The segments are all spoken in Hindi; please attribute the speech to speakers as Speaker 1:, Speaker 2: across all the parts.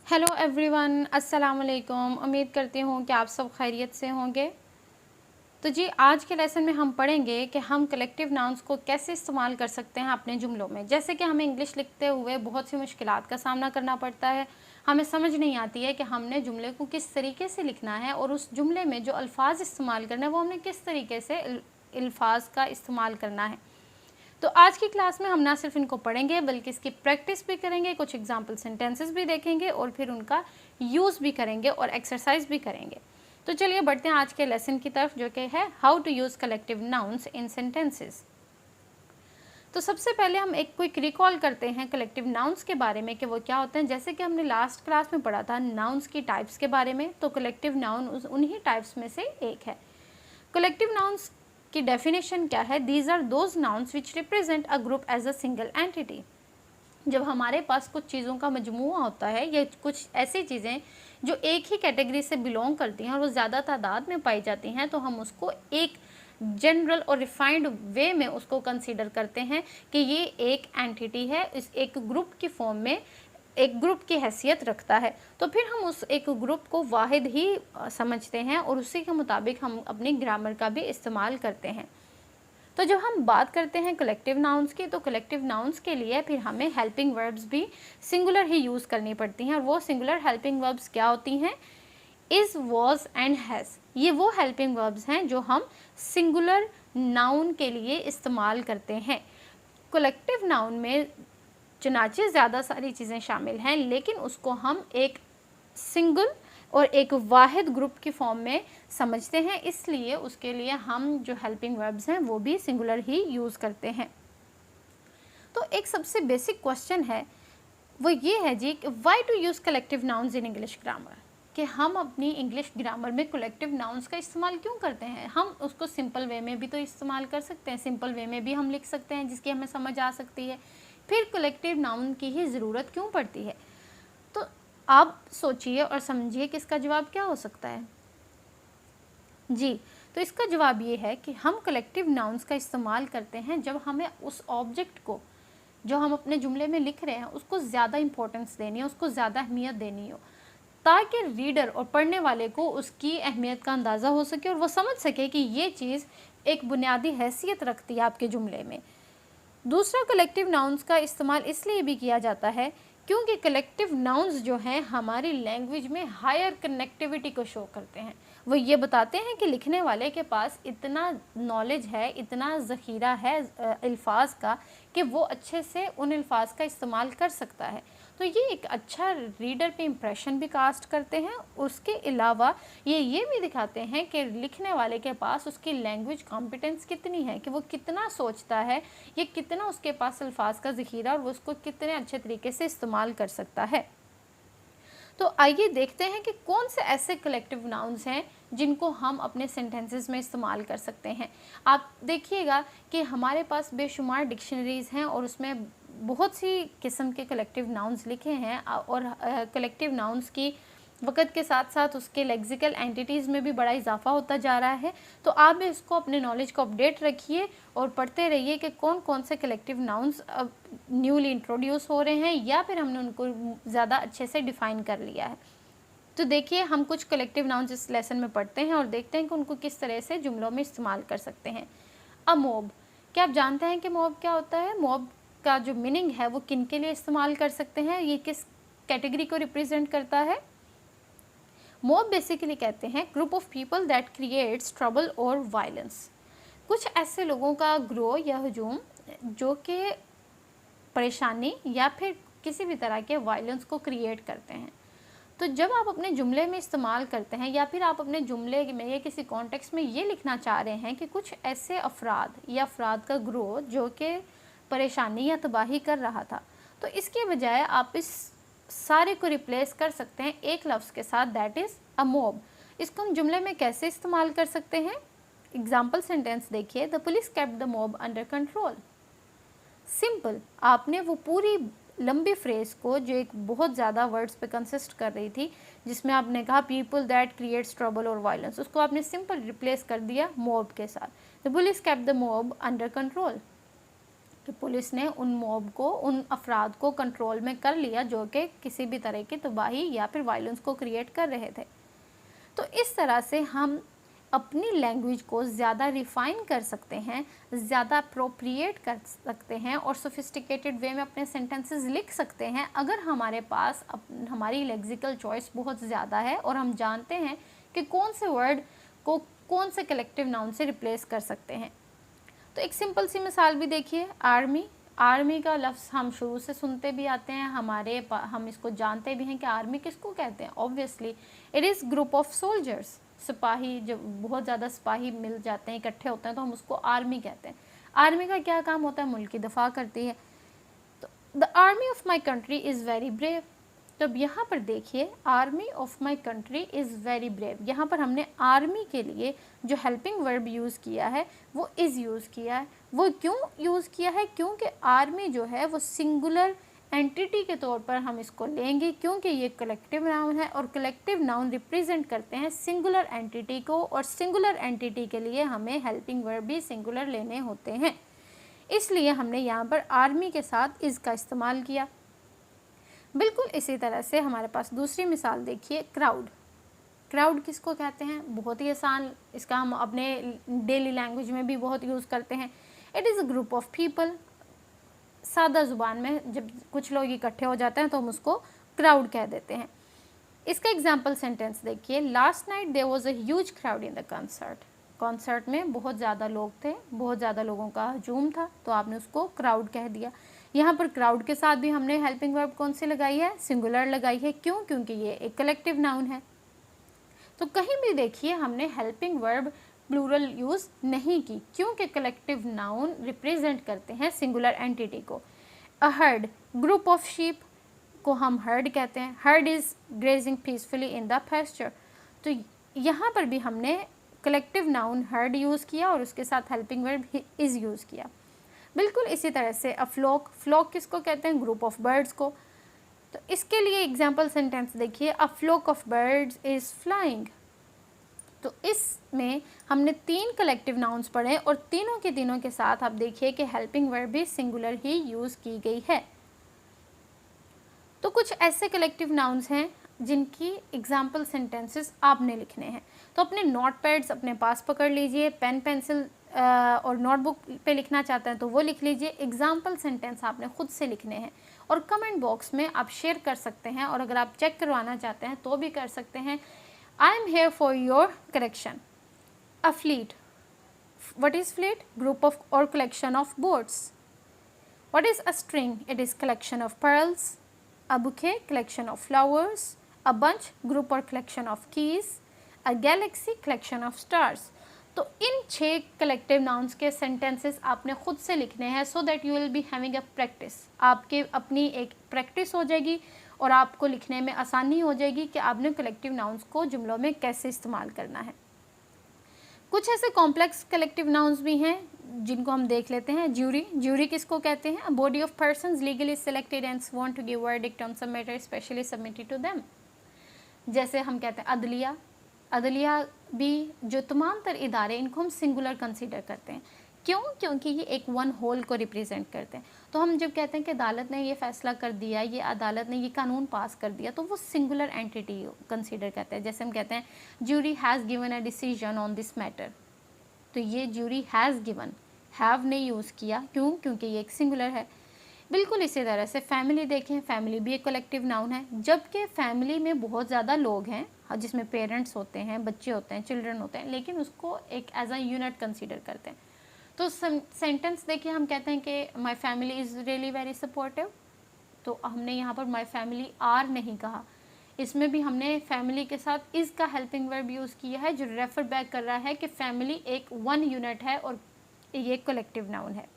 Speaker 1: हेलो एवरीवन, अस्सलाम वालेकुम। उम्मीद करती हूँ कि आप सब खैरियत से होंगे। तो जी, आज के लेसन में हम पढ़ेंगे कि हम कलेक्टिव नाउन्स को कैसे इस्तेमाल कर सकते हैं अपने जुमलों में। जैसे कि हमें इंग्लिश लिखते हुए बहुत सी मुश्किलात का सामना करना पड़ता है। हमें समझ नहीं आती है कि हमने जुमले को किस तरीके से लिखना है और उस जुमले में जो अल्फाज इस्तेमाल करना है वो हमने किस तरीके से अल्फाज का इस्तेमाल करना है। तो आज की क्लास में हम ना सिर्फ इनको पढ़ेंगे बल्कि इसकी प्रैक्टिस भी करेंगे, कुछ एग्जाम्पल सेंटेंसेस भी देखेंगे और फिर उनका यूज़ भी करेंगे और एक्सरसाइज भी करेंगे। तो चलिए बढ़ते हैं आज के लेसन की तरफ, जो कि है how to use collective nouns in sentences. तो सबसे पहले हम एक क्विक रिकॉल करते हैं कलेक्टिव नाउन्स के बारे में कि वो क्या होते हैं। जैसे कि हमने लास्ट क्लास में पढ़ा था नाउन्स की टाइप्स के बारे में, तो कलेक्टिव नाउन उन्हीं टाइप्स में से एक है। कलेक्टिव नाउन्स की डेफिनेशन क्या है? These are those nouns which represent a group as a single entity. जब हमारे पास कुछ चीज़ों का मजमूआ होता है या कुछ ऐसी चीज़ें जो एक ही कैटेगरी से बिलोंग करती हैं और वो ज़्यादा तादाद में पाई जाती हैं, तो हम उसको एक जनरल और रिफाइंड वे में उसको कंसीडर करते हैं कि ये एक एंटिटी है, इस एक ग्रुप की फॉर्म में एक ग्रुप की हैसियत रखता है। तो फिर हम उस एक ग्रुप को वाहिद ही समझते हैं और उसी के मुताबिक हम अपनी ग्रामर का भी इस्तेमाल करते हैं। तो जब हम बात करते हैं कलेक्टिव नाउन्स की, तो कलेक्टिव नाउन्स के लिए फिर हमें हेल्पिंग वर्ब्स भी सिंगुलर ही यूज़ करनी पड़ती हैं। और वो सिंगुलर हेल्पिंग वर्ब्स क्या होती हैं? Is, was and has. ये वो हेल्पिंग वर्ब्स हैं जो हम सिंगुलर नाउन के लिए इस्तेमाल करते हैं। कलेक्टिव नाउन में चुनाचे ज़्यादा सारी चीज़ें शामिल हैं, लेकिन उसको हम एक सिंगल और एक वाहिद ग्रुप की फॉर्म में समझते हैं, इसलिए उसके लिए हम जो हेल्पिंग वर्ब्स हैं वो भी सिंगुलर ही यूज़ करते हैं। तो एक सबसे बेसिक क्वेश्चन है, वो ये है जी, why to use collective nouns in English grammar, कि हम अपनी इंग्लिश ग्रामर में कलेक्टिव नाउन्स का इस्तेमाल क्यों करते हैं। हम उसको सिंपल वे में भी तो इस्तेमाल कर सकते हैं, सिंपल वे में भी हम लिख सकते हैं जिसकी हमें समझ आ सकती है। फिर कलेक्टिव नाउन की ही ज़रूरत क्यों पड़ती है? तो आप सोचिए और समझिए कि इसका जवाब क्या हो सकता है। जी, तो इसका जवाब ये है कि हम कलेक्टिव नाउन्स का इस्तेमाल करते हैं जब हमें उस ऑब्जेक्ट को जो हम अपने जुमले में लिख रहे हैं उसको ज़्यादा इंपॉर्टेंस देनी है, उसको ज़्यादा अहमियत देनी हो, ताकि रीडर और पढ़ने वाले को उसकी अहमियत का अंदाज़ा हो सके और वो समझ सके कि ये चीज़ एक बुनियादी हैसियत रखती है आपके जुमले में। दूसरा, कलेक्टिव नाउन्स का इस्तेमाल इसलिए भी किया जाता है क्योंकि कलेक्टिव नाउन्स जो हैं हमारी लैंग्वेज में हायर कनेक्टिविटी को शो करते हैं। वो ये बताते हैं कि लिखने वाले के पास इतना नॉलेज है, इतना ज़ख़ीरा है अल्फाज का, कि वो अच्छे से उन अल्फाज का इस्तेमाल कर सकता है। तो ये एक अच्छा रीडर पे इम्प्रेशन भी कास्ट करते हैं। उसके अलावा ये भी दिखाते हैं कि लिखने वाले के पास उसकी लैंग्वेज कॉम्पिटेंस कितनी है, कि वो कितना सोचता है, ये कितना उसके पास अल्फाज का ज़ख़ीरा और वो उसको कितने अच्छे तरीके से इस्तेमाल कर सकता है। तो आइए देखते हैं कि कौन से ऐसे कलेक्टिव नाउन्स हैं जिनको हम अपने सेंटेंसेस में इस्तेमाल कर सकते हैं। आप देखिएगा कि हमारे पास बेशुमार डिक्शनरीज़ हैं और उसमें बहुत सी किस्म के कलेक्टिव नाउन्स लिखे हैं और कलेक्टिव नाउन्स की वक़्त के साथ साथ उसके लेक्सिकल एंटिटीज़ में भी बड़ा इजाफा होता जा रहा है। तो आप भी इसको अपने नॉलेज को अपडेट रखिए और पढ़ते रहिए कि कौन कौन से कलेक्टिव नाउन्स अब न्यूली इंट्रोड्यूस हो रहे हैं या फिर हमने उनको ज़्यादा अच्छे से डिफ़ाइन कर लिया है। तो देखिए, हम कुछ कलेक्टिव नाउन्स इस लेसन में पढ़ते हैं और देखते हैं कि उनको किस तरह से जुमलों में इस्तेमाल कर सकते हैं। अ मॉब, क्या आप जानते हैं कि मॉब क्या होता है? मॉब का जो मीनिंग है वो किन के लिए इस्तेमाल कर सकते हैं, ये किस कैटेगरी को रिप्रेजेंट करता है? मॉब बेसिकली कहते हैं group of people that creates trouble और वायलेंस। कुछ ऐसे लोगों का ग्रोह या हजूम जो कि परेशानी या फिर किसी भी तरह के वायलेंस को क्रिएट करते हैं। तो जब आप अपने जुमले में इस्तेमाल करते हैं या फिर आप अपने जुमले में या किसी कॉन्टेक्स्ट में ये लिखना चाह रहे हैं कि कुछ ऐसे अफराद या अफराद का ग्रोह जो कि परेशानी या तबाही कर रहा था, तो इसके बजाय आप इस सारे को रिप्लेस कर सकते हैं एक लफ्ज़ के साथ, दैट इज़ अ मॉब। इसको हम जुमले में कैसे इस्तेमाल कर सकते हैं? एग्जाम्पल सेंटेंस देखिए, the police kept the mob under control. Simple, आपने वो पूरी लंबी फ्रेज़ को जो एक बहुत ज़्यादा वर्ड्स पे कंसिस्ट कर रही थी, जिसमें आपने कहा पीपल दैट क्रिएट्स ट्रबल और वायलेंस, उसको आपने सिंपल रिप्लेस कर दिया मॉब के साथ। The police kept the mob under control. कि पुलिस ने उन मॉब को, उन अफराद को कंट्रोल में कर लिया जो कि किसी भी तरह की तबाही या फिर वायलेंस को क्रिएट कर रहे थे। तो इस तरह से हम अपनी लैंग्वेज को ज़्यादा रिफ़ाइन कर सकते हैं, ज़्यादा अप्रोप्रिएट कर सकते हैं और सोफिस्टिकेटेड वे में अपने सेंटेंसेस लिख सकते हैं अगर हमारे पास हमारी लेक्सिकल चॉइस बहुत ज़्यादा है और हम जानते हैं कि कौन से वर्ड को कौन से कलेक्टिव नाउन से रिप्लेस कर सकते हैं। तो एक सिंपल सी मिसाल भी देखिए, आर्मी। आर्मी का लफ्ज़ हम शुरू से सुनते भी आते हैं, हम इसको जानते भी हैं कि आर्मी किसको कहते हैं। Obviously it is group of soldiers. सिपाही, जब बहुत ज़्यादा सिपाही मिल जाते हैं, इकट्ठे होते हैं, तो हम उसको आर्मी कहते हैं। आर्मी का क्या काम होता है? मुल्क की दफा करती है। तो the army of my country is very brave. तो अब यहाँ पर देखिए, army of my country is very brave, यहाँ पर हमने आर्मी के लिए जो हेल्पिंग वर्ब यूज़ किया है वो इज़ यूज़ किया है। वो क्यों यूज़ किया है? क्योंकि आर्मी जो है वो सिंगुलर एंटिटी के तौर पर हम इसको लेंगे, क्योंकि ये कलेक्टिव नाउन है और कलेक्टिव नाउन रिप्रेजेंट करते हैं सिंगुलर एंटिटी को, और सिंगुलर एंटिटी के लिए हमें हेल्पिंग वर्ब भी सिंगुलर लेने होते हैं। इसलिए हमने यहाँ पर आर्मी के साथ इज़ का इस्तेमाल किया। बिल्कुल इसी तरह से हमारे पास दूसरी मिसाल देखिए, क्राउड। क्राउड किसको कहते हैं? बहुत ही आसान, इसका हम अपने डेली लैंग्वेज में भी बहुत यूज़ करते हैं। It is a group of people. सादा ज़ुबान में जब कुछ लोग इकट्ठे हो जाते हैं तो हम उसको क्राउड कह देते हैं। इसका एग्जाम्पल सेंटेंस देखिए, last night there was a huge crowd in the concert. Concert में बहुत ज़्यादा लोग थे, बहुत ज़्यादा लोगों का हजूम था, तो आपने उसको क्राउड कह दिया। यहाँ पर क्राउड के साथ भी हमने हेल्पिंग वर्ब कौन सी लगाई है? सिंगुलर लगाई है। क्यों? क्योंकि ये एक कलेक्टिव नाउन है। तो कहीं भी देखिए हमने हेल्पिंग वर्ब प्लूरल यूज़ नहीं की, क्योंकि कलेक्टिव नाउन रिप्रेजेंट करते हैं सिंगुलर एंटिटी को। A herd, group of sheep को हम हर्ड कहते हैं। Heard is grazing peacefully in the pasture. तो यहाँ पर भी हमने कलेक्टिव नाउन हर्ड यूज़ किया और उसके साथ हेल्पिंग वर्ब इज़ यूज़ किया। बिल्कुल इसी तरह से अ फ्लॉक, फ्लॉक किसको कहते हैं? ग्रुप ऑफ बर्ड्स को। तो इसके लिए एग्जाम्पल सेंटेंस देखिए, a flock of birds is flying. तो इसमें हमने 3 कलेक्टिव नाउन्स पढ़े और तीनों के तीनों के साथ आप देखिए कि हेल्पिंग वर्ब भी सिंगुलर ही यूज़ की गई है। तो कुछ ऐसे कलेक्टिव नाउन्स हैं जिनकी एग्जाम्पल सेंटेंसेस आपने लिखने हैं। तो अपने नोट पैड्स अपने पास पकड़ लीजिए, पेन पेंसिल और नोटबुक पे लिखना चाहते हैं तो वो लिख लीजिए। एग्जाम्पल सेंटेंस आपने खुद से लिखने हैं और कमेंट बॉक्स में आप शेयर कर सकते हैं, और अगर आप चेक करवाना चाहते हैं तो भी कर सकते हैं। I am here for your correction. A fleet, what is fleet? Group of or collection of boats. What is a string? It is collection of pearls. A bouquet, collection of flowers. A bunch, group or collection of keys. A galaxy, collection of stars. तो इन 6 कलेक्टिव नाउन्स के सेंटेंसेस आपने खुद से लिखने हैं, so that you will be having a practice. आपके अपनी एक प्रैक्टिस हो जाएगी और आपको लिखने में आसानी हो जाएगी कि आपने कलेक्टिव नाउन्स को जुमलों में कैसे इस्तेमाल करना है। कुछ ऐसे कॉम्प्लेक्स कलेक्टिव नाउन्स भी हैं जिनको हम देख लेते हैं। ज्यूरी, ज्यूरी किसको कहते हैं? A body of persons legally selected and sworn to give verdict on some matter specially submitted to them. जैसे हम कहते हैं अदलिया, अदलिया भी जो तमाम तर इदारे, इनको हम सिंगुलर कंसीडर करते हैं। क्यों? क्योंकि ये एक वन होल को रिप्रेजेंट करते हैं। तो हम जब कहते हैं कि अदालत ने ये फैसला कर दिया, ये अदालत ने ये कानून पास कर दिया, तो वो सिंगुलर एंटिटी कंसीडर करते हैं। जैसे हम कहते हैं jury has given a decision on this matter, तो ये ज्यूरी हैज़ गिवन, हैव ने यूज़ किया। क्यों? क्योंकि ये एक सिंगुलर है। बिल्कुल इसी तरह से फैमिली देखें, फैमिली भी एक कलेक्टिव नाउन है। जबकि फैमिली में बहुत ज़्यादा लोग हैं, जिसमें पेरेंट्स होते हैं, बच्चे होते हैं, चिल्ड्रन होते हैं, लेकिन उसको एक एज अ यूनिट कंसीडर करते हैं। तो सेंटेंस देखिए, हम कहते हैं कि my family is really very supportive, तो हमने यहाँ पर माई फैमिली आर नहीं कहा, इसमें भी हमने फैमिली के साथ इज़ का हेल्पिंग वर्ब यूज़ किया है, जो रेफर बैक कर रहा है कि फैमिली एक वन यूनिट है और ये कलेक्टिव नाउन है।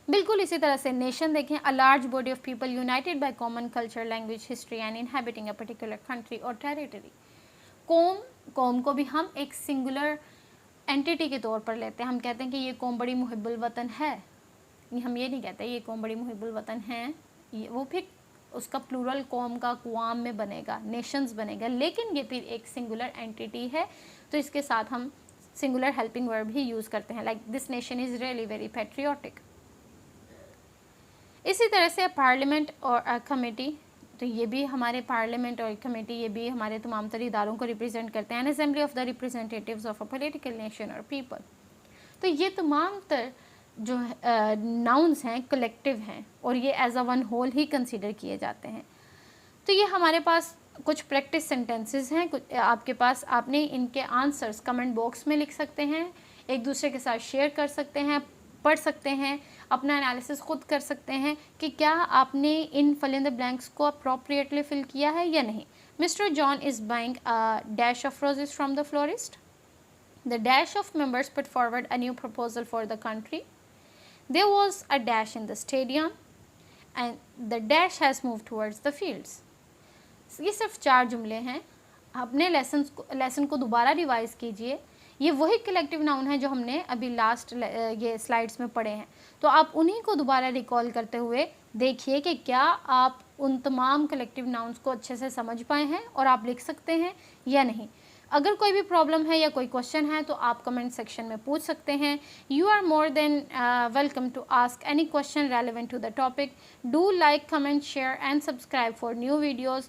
Speaker 1: बिल्कुल इसी तरह से नेशन देखें, a large body of people United by common culture, language, history and inhabiting a particular country और टेरिटरी। कौम, कौम को भी हम एक सिंगुलर एंटिटी के तौर पर लेते हैं। हम कहते हैं कि ये कौम बड़ी मुहिब्बुल वतन है, हम ये नहीं कहते ये कौम बड़ी मुहिब्बुल वतन है, ये वो फिर उसका प्लूरल कौम का कुआम में बनेगा, नेशंस बनेगा, लेकिन ये फिर एक सिंगुलर एंटिटी है, तो इसके साथ हम सिंगुलर हेल्पिंग वर्ब ही यूज़ करते हैं। Like this nation is really very patriotic. इसी तरह से पार्लियामेंट और कमेटी, तो ये भी हमारे पार्लियामेंट और कमेटी, ये भी हमारे तमाम तर इदारों को रिप्रेजेंट करते हैं। N assembly of the representatives of a political nation और पीपल। तो ये तमाम तर जो नाउन्स हैं कलेक्टिव हैं और ये एज अ वन होल ही कंसीडर किए जाते हैं। तो ये हमारे पास कुछ प्रैक्टिस सेंटेंसेस हैं, कुछ आपके पास, आपने इनके आंसर्स कमेंट बॉक्स में लिख सकते हैं, एक दूसरे के साथ शेयर कर सकते हैं, पढ़ सकते हैं, अपना एनालिसिस खुद कर सकते हैं कि क्या आपने इन फिल इन द ब्लैंक्स को अप्रोप्रिएटली फिल किया है या नहीं। Mister John is buying a dash of roses from the florist. The dash of members put forward a new proposal for the country. There was a dash in the stadium and the dash has moved towards the fields. ये सिर्फ 4 जुमले हैं। अपने लेसन को दोबारा रिवाइज कीजिए। ये वही कलेक्टिव नाउन है जो हमने अभी लास्ट ये स्लाइड्स में पढ़े हैं, तो आप उन्हीं को दोबारा रिकॉल करते हुए देखिए कि क्या आप उन तमाम कलेक्टिव नाउन्स को अच्छे से समझ पाए हैं और आप लिख सकते हैं या नहीं। अगर कोई भी प्रॉब्लम है या कोई क्वेश्चन है तो आप कमेंट सेक्शन में पूछ सकते हैं। You are more than welcome to ask any question relevant to the topic. Do like, comment, share and subscribe for new videos.